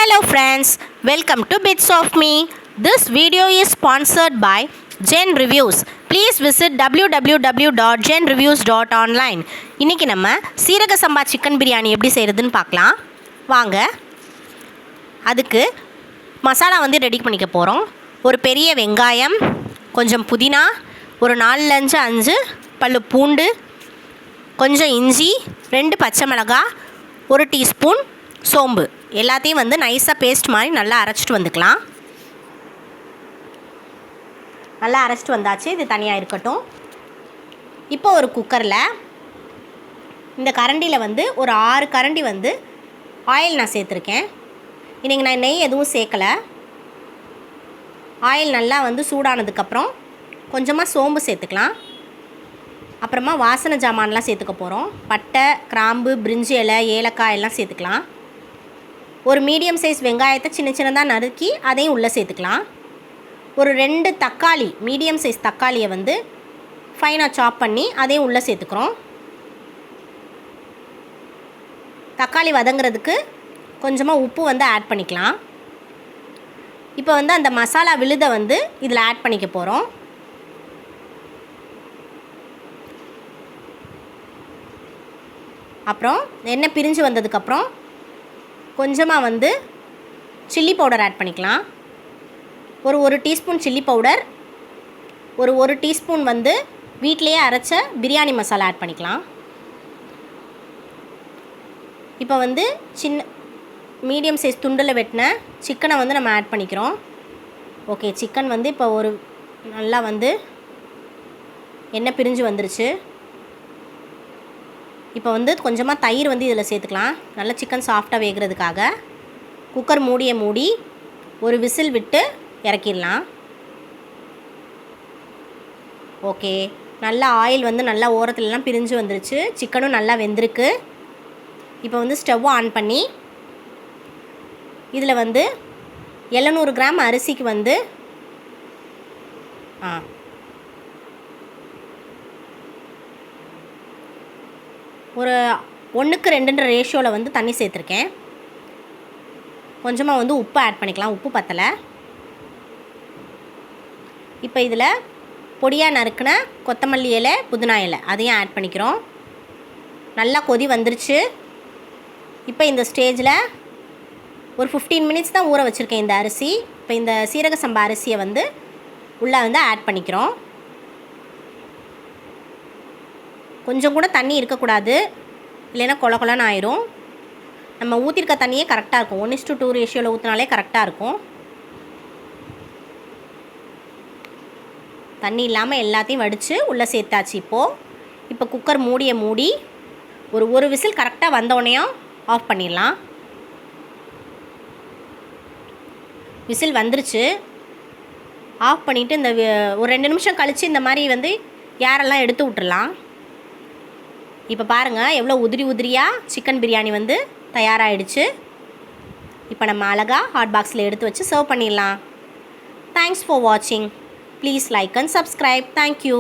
Hello friends, welcome to Bits of Me. This video is sponsored by Gen Reviews. Please visit www.genreviews.online. இன்னைக்கு நம்ம சீரக சம்பா chicken biryani எப்படி செய்கிறதுன்னு பார்க்கலாம் வாங்க. அதுக்கு மசாலா ரெடி பண்ணிக்க போகிறோம். ஒரு பெரிய வெங்காயம், கொஞ்சம் புதினா, ஒரு 4-5 பல்லு பூண்டு, கொஞ்சம் இஞ்சி, 2 பச்சை மிளகாய், 1 டீஸ்பூன் சோம்பு எல்லாத்தையும் நைஸாக பேஸ்ட் மாதிரி நல்லா அரைச்சிட்டு வந்துக்கலாம். நல்லா அரைச்சிட்டு வந்தாச்சு. இது தனியாக இருக்கட்டும். இப்போ ஒரு குக்கரில் இந்த கரண்டியில் ஒரு 6 கரண்டி ஆயில் நான் சேர்த்துருக்கேன். இன்றைக்கி நான் நெய் எதுவும் சேர்க்கலை. ஆயில் நல்லா சூடானதுக்கப்புறம் கொஞ்சமாக சோம்பு சேர்த்துக்கலாம். அப்புறமா வாசனை ஜாமான்லாம் சேர்த்துக்க போகிறோம். பட்டை, கிராம்பு, பிரிஞ்சி இலை, ஏலக்காய் எல்லாம் சேர்த்துக்கலாம். ஒரு மீடியம் சைஸ் வெங்காயத்தை சின்ன சின்னதாக நறுக்கி அதையும் உள்ளே சேர்த்துக்கலாம். ஒரு 2 தக்காளி, மீடியம் சைஸ் தக்காளியை ஃபைனாக சாப் பண்ணி அதையும் உள்ளே சேர்த்துக்கிறோம். தக்காளி வதங்கிறதுக்கு கொஞ்சமாக உப்பு ஆட் பண்ணிக்கலாம். இப்போ அந்த மசாலா விழுதை இதில் ஆட் பண்ணிக்க போகிறோம். அப்புறம் எண்ணெய் பிரிஞ்சு வந்ததுக்கப்புறம் கொஞ்சமாக சில்லி பவுடர் ஆட் பண்ணிக்கலாம். ஒரு 1 டீஸ்பூன் சில்லி பவுடர், ஒரு 1 டீஸ்பூன் வீட்டிலையே அரைச்ச பிரியாணி மசாலா ஆட் பண்ணிக்கலாம். இப்போ சின்ன மீடியம் சைஸ் துண்டில் வெட்டின சிக்கனை நம்ம ஆட் பண்ணிக்கிறோம். ஓகே, சிக்கன் இப்போ ஒரு நல்லா எண்ணெய் பிரிஞ்சு வந்துருச்சு. இப்போ கொஞ்சமாக தயிர் இதில் சேர்த்துக்கலாம். நல்லா சிக்கன் சாஃப்டாக வேகிறதுக்காக. குக்கர் மூடியை மூடி ஒரு விசில் விட்டு இறக்கிடலாம். ஓகே, நல்லா ஆயில் நல்லா ஓரத்துலலாம் பிரிஞ்சு வந்துருச்சு. சிக்கனும் நல்லா வெந்திருக்கு. இப்போ ஸ்டவ் ஆன் பண்ணி இதில் 700 கிராம் அரிசிக்கு ஒரு 1:2 ரேஷியோவில் தண்ணி சேர்த்துருக்கேன். கொஞ்சமாக உப்பு ஆட் பண்ணிக்கலாம். உப்பு பத்தலை. இப்போ இதில் பொடியாக நறுக்கின கொத்தமல்லி இலை, புதினா இலை அதையும் ஆட் பண்ணிக்கிறோம். நல்லா கொதி வந்துருச்சு. இப்போ இந்த ஸ்டேஜில் ஒரு 15 மினிட்ஸ் தான் ஊற வச்சுருக்கேன் இந்த அரிசி. இப்போ இந்த சீரக சம்பா அரிசியை உள்ளே ஆட் பண்ணிக்கிறோம். கொஞ்சம் கூட தண்ணி இருக்கக்கூடாது, இல்லைன்னா கொல கொலன்னு ஆயிரும். நம்ம ஊற்றிருக்க தண்ணியே கரெக்டாக இருக்கும். 1:2 ரேஷியோவில் ஊற்றினாலே கரெக்டாக இருக்கும். தண்ணி இல்லாமல் எல்லாத்தையும் வடித்து உள்ளே சேர்த்தாச்சு. இப்போ குக்கர் மூடியை மூடி ஒரு விசில் கரெக்டாக வந்தோடனையும் ஆஃப் பண்ணிடலாம். விசில் வந்துருச்சு. ஆஃப் பண்ணிவிட்டு இந்த ஒரு 2 நிமிஷம் கழித்து இந்த மாதிரி யாரெல்லாம் எடுத்து விட்டுறலாம். இப்போ பாருங்கள் எவ்வளோ உதிரியாக சிக்கன் பிரியாணி தயாராகிடுச்சு. இப்போ நம்ம அழகாக ஹாட் பாக்ஸில் எடுத்து வச்சு சர்வ் பண்ணிடலாம். தேங்க்ஸ் ஃபார் வாட்சிங். Please like and subscribe. Thank you.